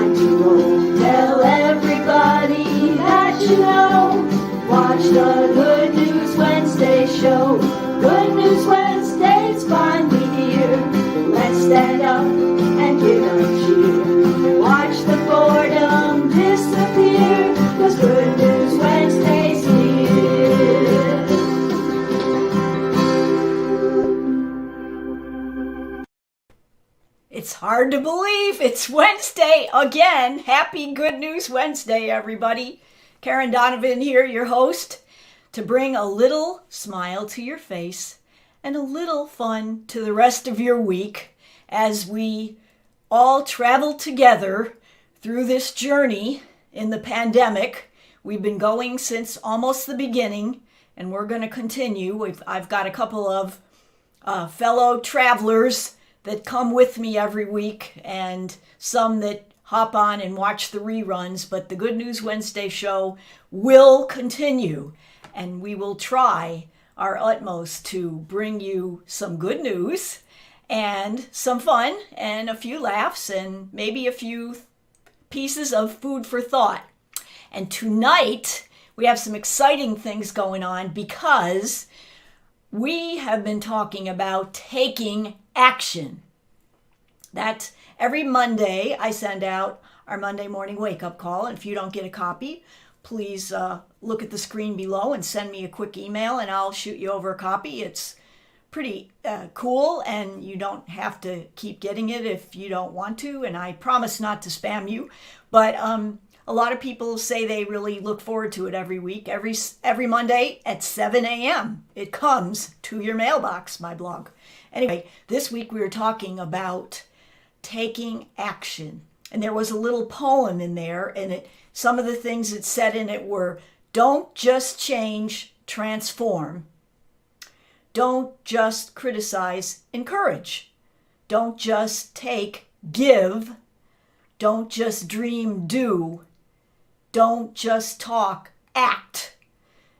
time to roll. Tell everybody that you know. Watch the Good News Wednesday show. Good News Wednesday's finally here. Let's stand up and give a cheer. Watch the boredom disappear, 'cause Good News Wednesday's here. It's hard to believe it's Wednesday again. Happy Good News Wednesday, everybody. Karen Donovan here, your host, to bring a little smile to your face and a little fun to the rest of your week as we all travel together through this journey in the pandemic. We've been going since almost the beginning, and we're going to continue. I've got a couple of fellow travelers that come with me every week, and some that hop on and watch the reruns, but the Good News Wednesday show will continue, and we will try our utmost to bring you some good news and some fun and a few laughs and maybe a few pieces of food for thought. And tonight we have some exciting things going on because we have been talking about taking action. That every Monday I send out our Monday morning wake-up call, and if you don't get a copy, please look at the screen below and send me a quick email and I'll shoot you over a copy. It's pretty cool, and you don't have to keep getting it if you don't want to, and I promise not to spam you, but a lot of people say they really look forward to it every week. Every Monday at 7 a.m. it comes to your mailbox, my blog. Anyway, this week we were talking about taking action. And there was a little poem in there, and some of the things it said in it were, don't just change, transform. Don't just criticize, encourage. Don't just take, give. Don't just dream, do. Don't just talk, act.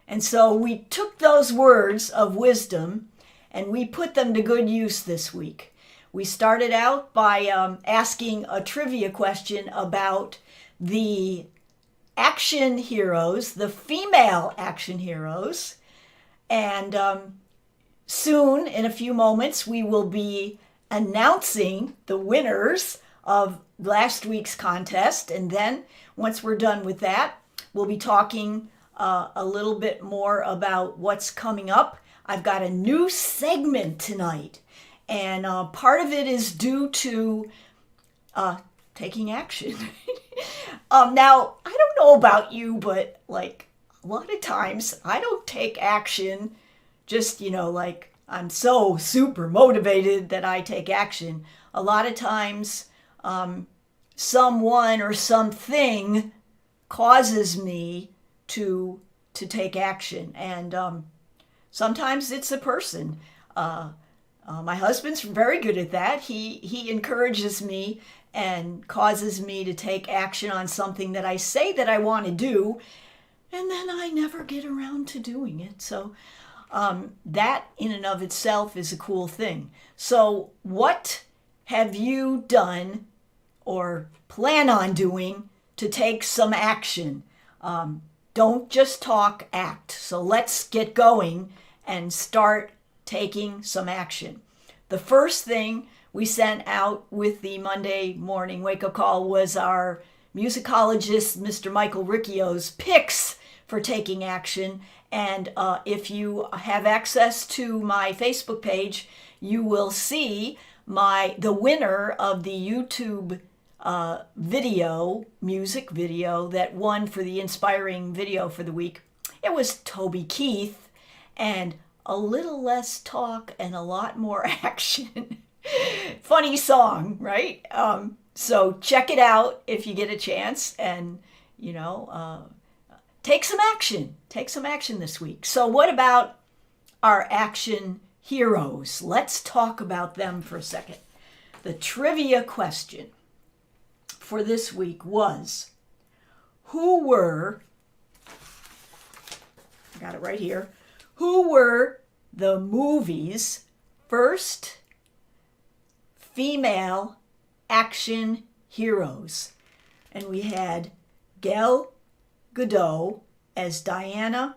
And so we took those words of wisdom and we put them to good use this week. We started out by asking a trivia question about the action heroes, the female action heroes. And soon, in a few moments, we will be announcing the winners of last week's contest. And then once we're done with that, we'll be talking a little bit more about what's coming up. I've got a new segment tonight. And part of it is due to taking action. Now, I don't know about you, but like a lot of times I don't take action just, like I'm so super motivated that I take action. A lot of times someone or something causes me to take action. And sometimes it's a person. My husband's very good at that. He encourages me and causes me to take action on something that I say that I want to do, and then I never get around to doing it. So that in and of itself is a cool thing. So what have you done or plan on doing to take some action? Don't just talk, act. So let's get going and start taking some action. The first thing we sent out with the Monday morning wake-up call was our musicologist, Mr. Michael Ricchio's picks for taking action. And if you have access to my Facebook page, you will see the winner of the YouTube music video that won for the inspiring video for the week. It was Toby Keith, and a little less talk and a lot more action. Funny song, right? So check it out if you get a chance, and take some action. Take some action this week. So what about our action heroes? Let's talk about them for a second. The trivia question for this week was, who were, I got it right here, who were the movie's first female action heroes? and we had Gal Gadot as Diana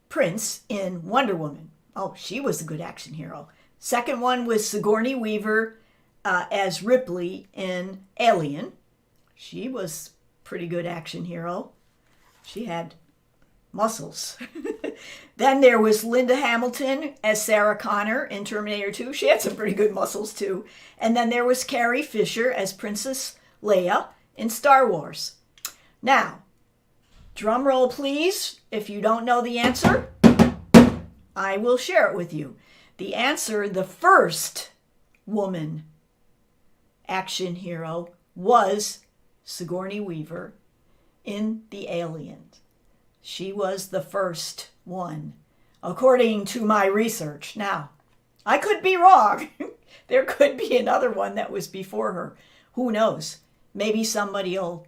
Prince in Wonder Woman. Oh, she was a good action hero. Second one was Sigourney Weaver as Ripley in Alien. She was pretty good action hero. She had muscles. Then there was Linda Hamilton as Sarah Connor in Terminator 2. She had some pretty good muscles too. And then there was Carrie Fisher as Princess Leia in Star Wars. Now, drum roll please. If you don't know the answer, I will share it with you. The answer, the first woman action hero, was Sigourney Weaver in The Alien. She was the first one, according to my research. Now, I could be wrong. There could be another one that was before her. Who knows? Maybe somebody will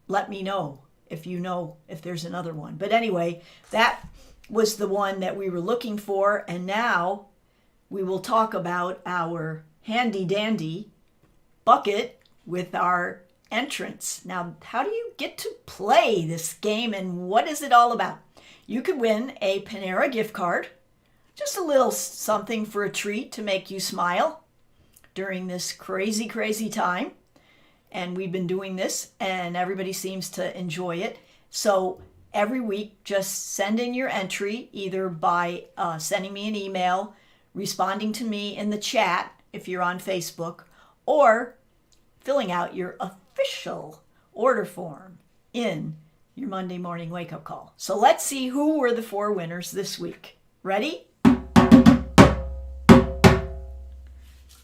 let me know if there's another one. But anyway, that was the one that we were looking for. And now we will talk about our handy dandy bucket with our entrance. Now, how do you get to play this game and what is it all about? You could win a Panera gift card, just a little something for a treat to make you smile during this crazy, crazy time. And we've been doing this and everybody seems to enjoy it. So every week, just send in your entry either by sending me an email, responding to me in the chat if you're on Facebook, or filling out your official order form in your Monday morning wake-up call. So let's see who were the 4 winners this week. Ready?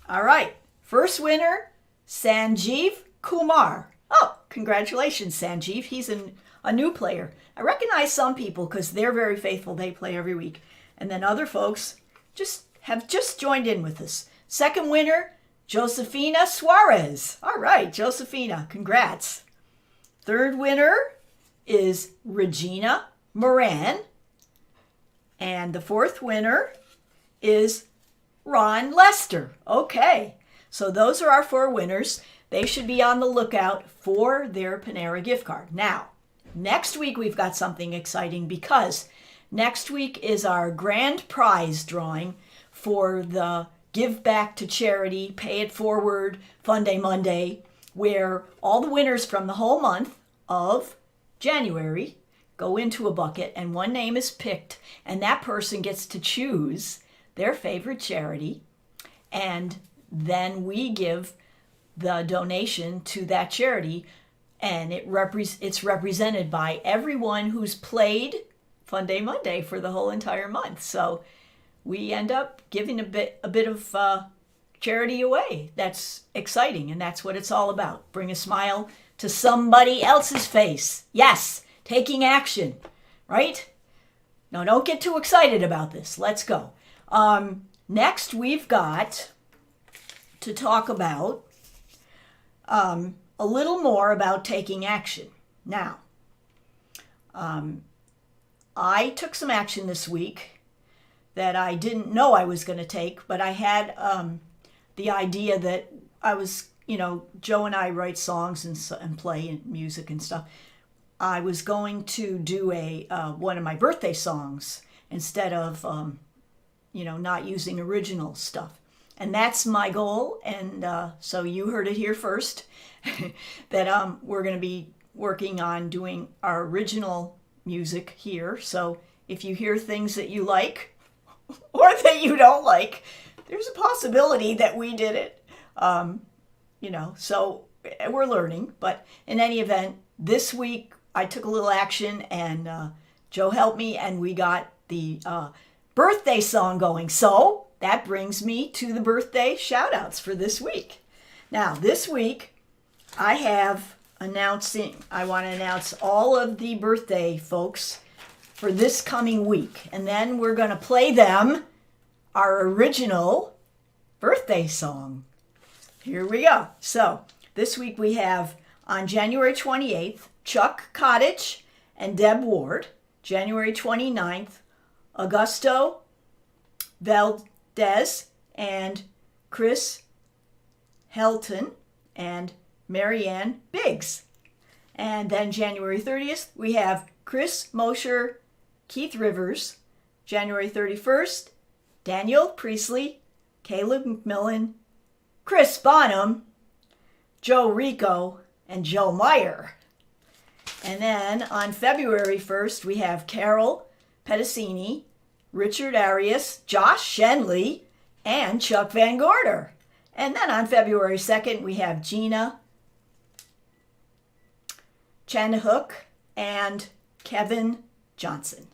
All right. First winner, Sanjeev Kumar. Oh, congratulations, Sanjeev. He's a new player. I recognize some people because they're very faithful. They play every week. And then other folks have just joined in with us. Second winner, Josefina Suarez. All right, Josefina, congrats. Third winner is Regina Moran. And the fourth winner is Ron Lester. Okay, so those are our 4 winners. They should be on the lookout for their Panera gift card. Now, next week we've got something exciting because next week is our grand prize drawing for the Give Back to Charity, Pay It Forward, Fun Day Monday, where all the winners from the whole month of January go into a bucket and one name is picked and that person gets to choose their favorite charity and then we give the donation to that charity and it's represented by everyone who's played Fun Day Monday for the whole entire month. So we end up giving a bit of charity away. That's exciting, and that's what it's all about. Bring a smile to somebody else's face. Yes, taking action, right? Now, don't get too excited about this. Let's go. Next, we've got to talk about a little more about taking action. Now, I took some action this week that I didn't know I was going to take, but I had the idea that I was, Joe and I write songs and play music and stuff. I was going to do one of my birthday songs instead of, not using original stuff. And that's my goal. And so you heard it here first, that we're going to be working on doing our original music here. So if you hear things that you like, or that you don't like, there's a possibility that we did it. So we're learning. But in any event, this week I took a little action and Joe helped me and we got the birthday song going. So that brings me to the birthday shout outs for this week. Now, this week I want to announce all of the birthday folks for this coming week. And then we're going to play them our original birthday song. Here we go. So this week we have on January 28th, Chuck Cottage and Deb Ward. January 29th, Augusto Valdez and Chris Helton. And Marianne Biggs. And then January 30th, we have Chris Mosher, Keith Rivers. January 31st, Daniel Priestley, Caleb McMillan, Chris Bonham, Joe Rico, and Joe Meyer. And then on February 1st, we have Carol Pedicini, Richard Arias, Josh Shenley, and Chuck Van Gorder. And then on February 2nd, we have Gina Chanhook and Kevin Johnson.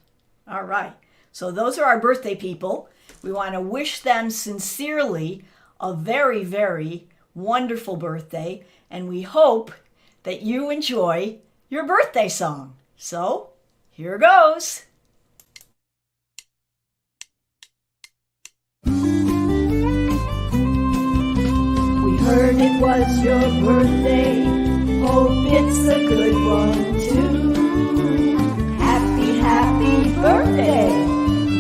All right. So those are our birthday people. We want to wish them sincerely a very, very wonderful birthday. And we hope that you enjoy your birthday song. So here goes. We heard it was your birthday. Hope it's a good one too. Happy, happy birthday,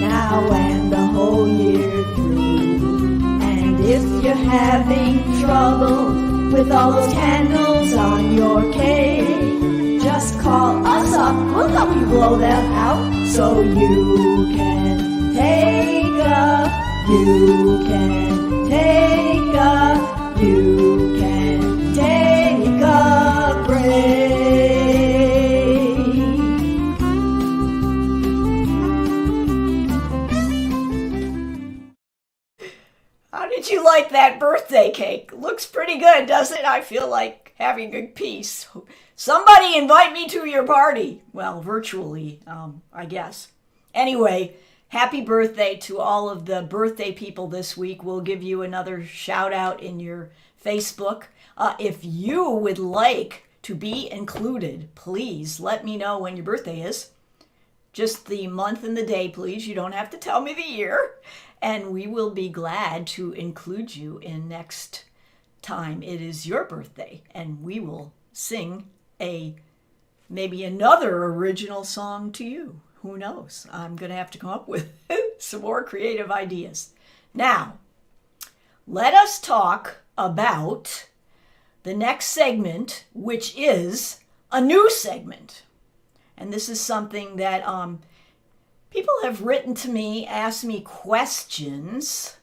now and the whole year through. And if you're having trouble with all those candles on your cake, just call us up, we'll help you blow them out. So you can take a, you can take a, you can take a break. How did you like that birthday cake? Looks pretty good, doesn't it? I feel like having a piece. Somebody invite me to your party. Well, virtually, I guess. Anyway, happy birthday to all of the birthday people this week. We'll give you another shout out in your Facebook. If you would like to be included, please let me know when your birthday is. Just the month and the day, please. You don't have to tell me the year. And we will be glad to include you in next time it is your birthday. And we will sing maybe another original song to you. Who knows? I'm going to have to come up with some more creative ideas. Now, let us talk about the next segment, which is a new segment. And this is something that people have written to me, asked me questions,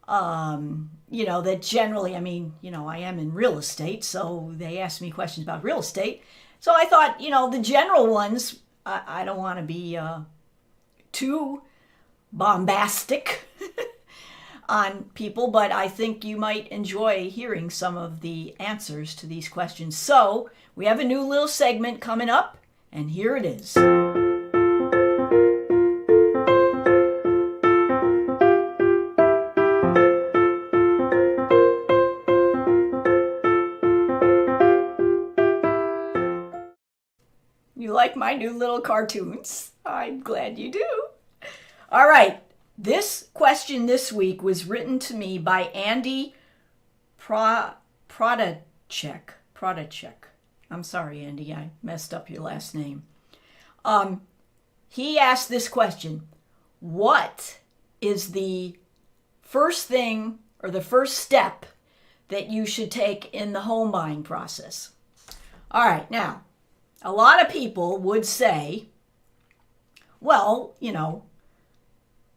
that generally, I am in real estate, so they ask me questions about real estate. So I thought, the general ones, I don't want to be too bombastic on people, but I think you might enjoy hearing some of the answers to these questions. So we have a new little segment coming up, and here it is. You like my new little cartoons? I'm glad you do. All right. This question this week was written to me by Andy Prodacek. I'm sorry, Andy. I messed up your last name. He asked this question. What is the first thing or the first step that you should take in the home buying process? All right. Now, a lot of people would say, well,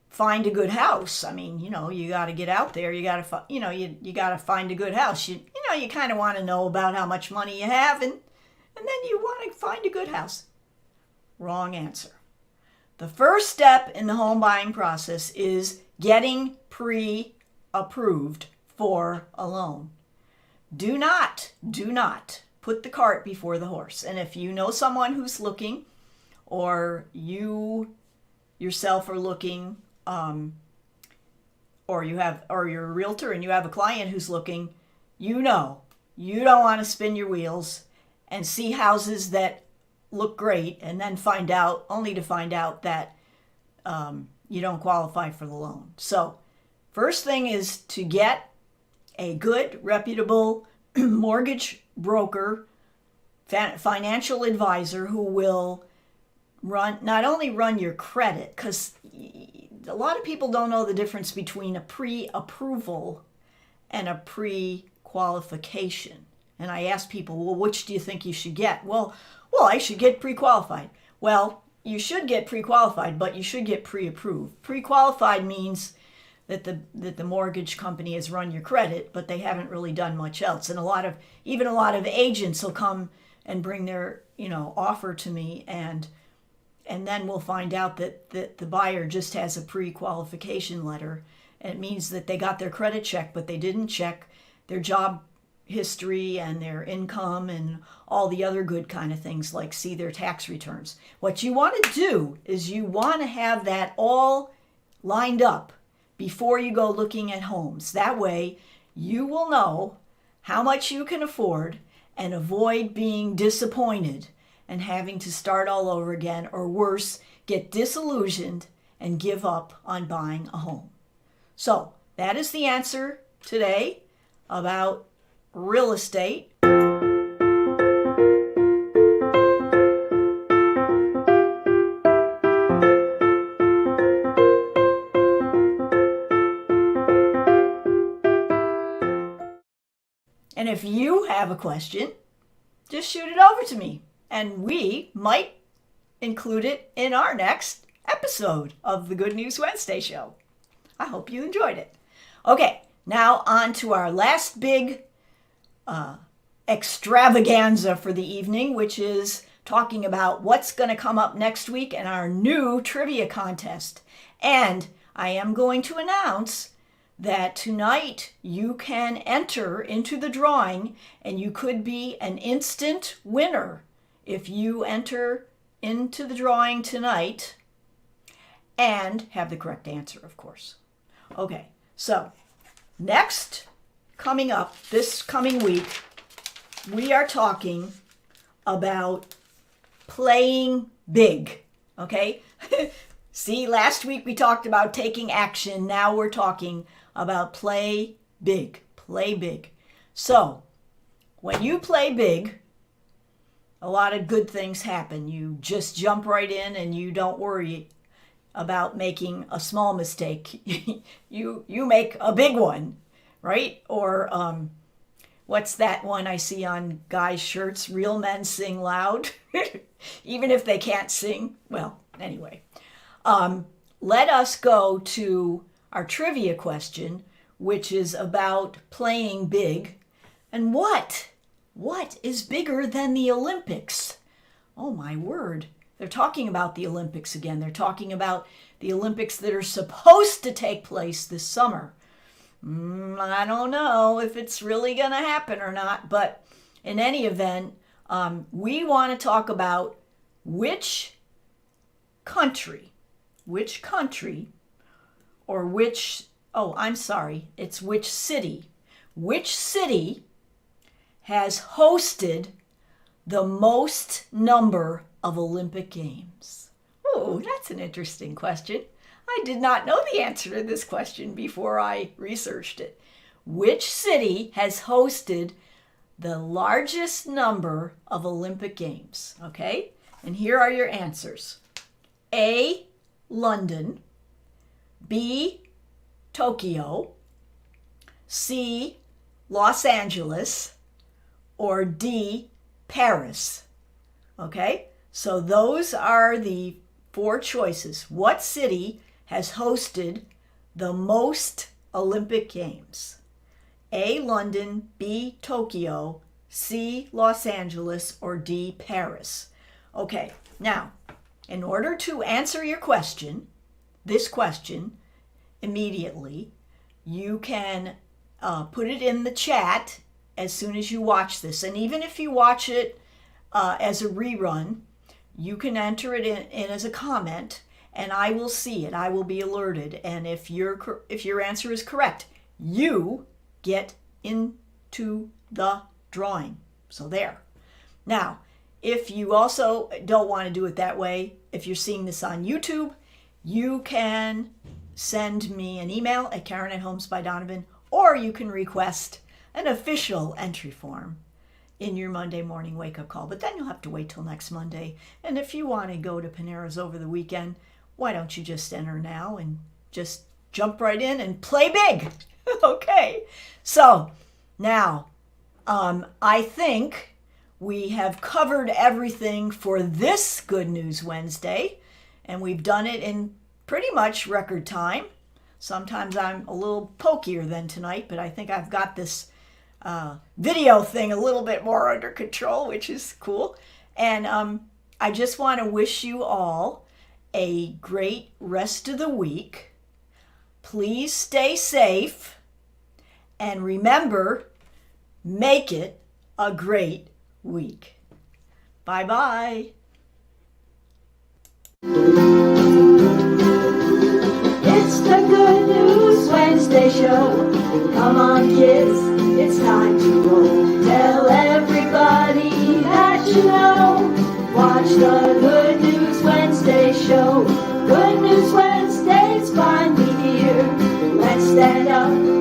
find a good house. You got to get out there. You got to, you got to find a good house. You kind of want to know about how much money you have, and then you want to find a good house. Wrong answer. The first step in the home buying process is getting pre-approved for a loan. Do not put the cart before the horse. And if you know someone who's looking, or you yourself are looking, or you're a realtor and you have a client who's looking, you don't want to spin your wheels and see houses that look great and then only to find out that you don't qualify for the loan. So first thing is to get a good, reputable mortgage broker, financial advisor who will not only run your credit, because a lot of people don't know the difference between a pre-approval and a pre-qualification. And I ask people, well, which do you think you should get? Well, I should get pre-qualified. Well, you should get pre-qualified, but you should get pre-approved. Pre-qualified means that the mortgage company has run your credit, but they haven't really done much else. And a lot of agents will come and bring their, offer to me, and then we'll find out that the buyer just has a pre-qualification letter. And it means that they got their credit checked, but they didn't check their job history and their income and all the other good kind of things, like see their tax returns. What you want to do is you want to have that all lined up before you go looking at homes. That way you will know how much you can afford and avoid being disappointed and having to start all over again, or worse, get disillusioned and give up on buying a home. So that is the answer today about real estate. And if you have a question, just shoot it over to me, and we might include it in our next episode of the Good News Wednesday show. I hope you enjoyed it. Okay, now on to our last big extravaganza for the evening, which is talking about what's going to come up next week in our new trivia contest. And I am going to announce that tonight you can enter into the drawing, and you could be an instant winner if you enter into the drawing tonight and have the correct answer, of course. Okay, so next, coming up this coming week, we are talking about playing big, okay? See, last week we talked about taking action. Now we're talking about play big. Play big. So, when you play big, a lot of good things happen. You just jump right in and you don't worry about making a small mistake. You make a big one, right? Or what's that one I see on guys' shirts? Real men sing loud, even if they can't sing. Well, anyway, let us go to our trivia question, which is about playing big. And what is bigger than the Olympics? Oh my word. They're talking about the Olympics again. They're talking about the Olympics that are supposed to take place this summer. I don't know if it's really going to happen or not, but in any event, we want to talk about which country, or which city has hosted the most number of Olympic Games? Oh, that's an interesting question. I did not know the answer to this question before I researched it. Which city has hosted the largest number of Olympic Games? Okay, and here are your answers. A, London. B, Tokyo. C, Los Angeles. Or D, Paris. Okay, so those are the four choices. What city has hosted the most Olympic Games? A, London. B, Tokyo. C, Los Angeles. Or D, Paris. Okay, now, in order to answer your question, this question, immediately, you can put it in the chat as soon as you watch this. And even if you watch it as a rerun, you can enter it in as a comment, and I will see it. I will be alerted. And if your answer is correct, you get into the drawing. So there. Now, if you also don't want to do it that way, if you're seeing this on YouTube, you can send me an email at Karen@homesbydonovan, or you can request an official entry form in your Monday morning wake-up call. But then you'll have to wait till next Monday. And if you want to go to Panera's over the weekend, why don't you just enter now and just jump right in and play big? Okay, so now I think we have covered everything for this Good News Wednesday, and we've done it in pretty much record time. Sometimes I'm a little pokier than tonight, but I think I've got this video thing a little bit more under control, which is cool. And I just want to wish you all a great rest of the week. Please stay safe, and remember, make it a great week. Bye-bye. It's the Good News Wednesday show. Come on, kids, it's time to roll. Tell everybody that you know. Watch the Good News Wednesday show. Good News Wednesday's finally here. Let's stand up